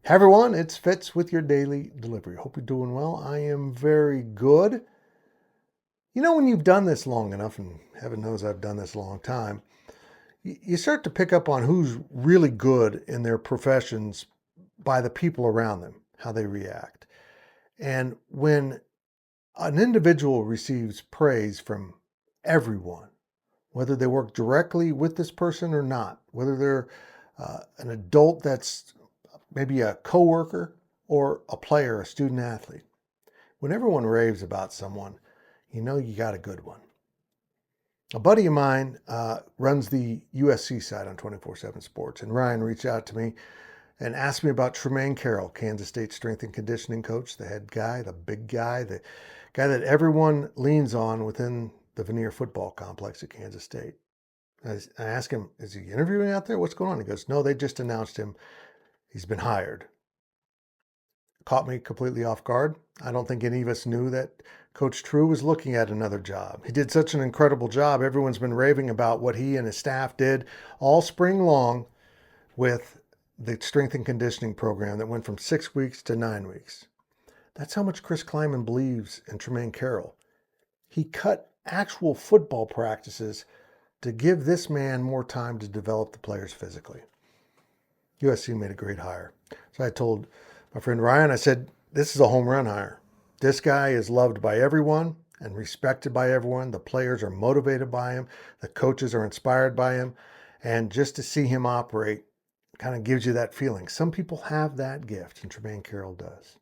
Hey everyone, it's Fitz with your daily delivery. Hope you're doing well. I am very good. You know, when you've done this long enough, and heaven knows I've done this a long time, you start to pick up on who's really good in their professions by the people around them, how they react. And when an individual receives praise from everyone, whether they work directly with this person or not, whether they're an adult that's maybe a coworker or a player, a student athlete. When everyone raves about someone, you know you got a good one. A buddy of mine runs the USC side on 24/7 Sports, and Ryan reached out to me and asked me about Trumain Carroll, Kansas State strength and conditioning coach, the head guy, the big guy, the guy that everyone leans on within the Veneer football complex at Kansas State. I asked him, is he interviewing out there? What's going on? He goes, no, they just announced him. He's been hired. Caught me completely off guard. I don't think any of us knew that Coach True was looking at another job. He did such an incredible job. Everyone's been raving about what he and his staff did all spring long with the strength and conditioning program that went from 6 weeks to 9 weeks. That's how much Chris Klieman believes in Trumain Carroll. He cut actual football practices to give this man more time to develop the players physically. USC made a great hire. So I told my friend Ryan, I said, this is a home run hire. This guy is loved by everyone and respected by everyone. The players are motivated by him. The coaches are inspired by him. And just to see him operate kind of gives you that feeling. Some people have that gift, and Trumain Carroll does.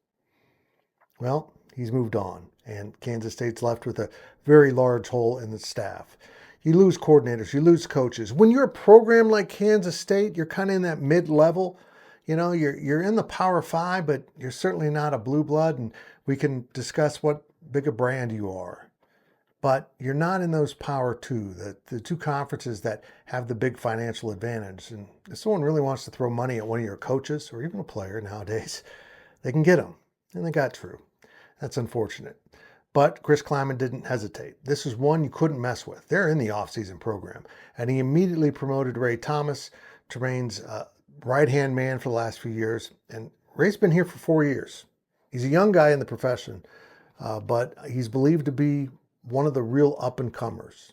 Well, he's moved on, and Kansas State's left with a very large hole in the staff. You lose coordinators, you lose coaches. When you're a program like Kansas State, you're kind of in that mid-level. You know, you're in the Power Five, but you're certainly not a blue blood, and we can discuss what big a brand you are. But you're not in those Power Two, the two conferences that have the big financial advantage. And if someone really wants to throw money at one of your coaches or even a player nowadays, they can get them. And they got True. That's unfortunate. But Chris Klieman didn't hesitate. This is one you couldn't mess with. They're in the offseason program. And he immediately promoted Ray Thomas, Trumain's right-hand man for the last few years. And Ray's been here for 4 years. He's a young guy in the profession, but he's believed to be one of the real up-and-comers.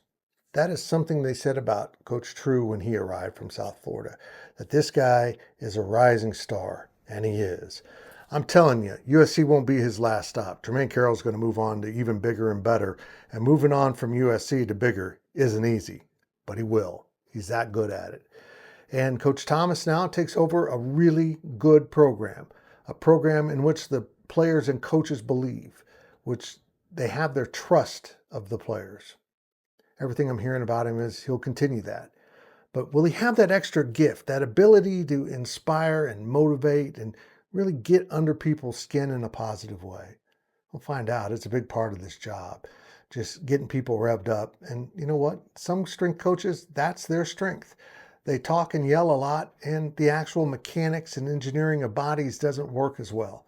That is something they said about Coach True when he arrived from South Florida, that this guy is a rising star, and he is. I'm telling you, USC won't be his last stop. Trumain Carroll's going to move on to even bigger and better, and moving on from USC to bigger isn't easy, but he will. He's that good at it. And Coach Thomas now takes over a really good program, a program in which the players and coaches believe, which they have their trust of the players. Everything I'm hearing about him is he'll continue that. But will he have that extra gift, that ability to inspire and motivate and really get under people's skin in a positive way? We'll find out. It's a big part of this job, just getting people revved up. And you know what? Some strength coaches, that's their strength. They talk and yell a lot, and the actual mechanics and engineering of bodies doesn't work as well.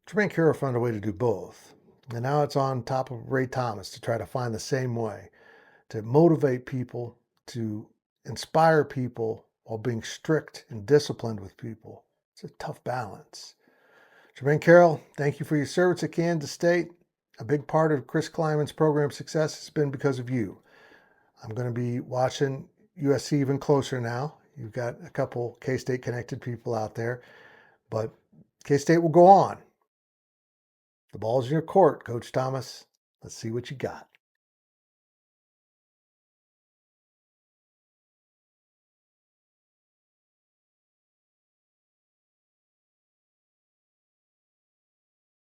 Trumain Carroll found a way to do both. And now it's on top of Ray Thomas to try to find the same way, to motivate people, to inspire people while being strict and disciplined with people. It's a tough balance. Trumain Carroll, thank you for your service at Kansas State. A big part of Chris Klieman's program success has been because of you. I'm going to be watching USC even closer now. You've got a couple K-State connected people out there, but K-State will go on. The ball's in your court, Coach Thomas. Let's see what you got.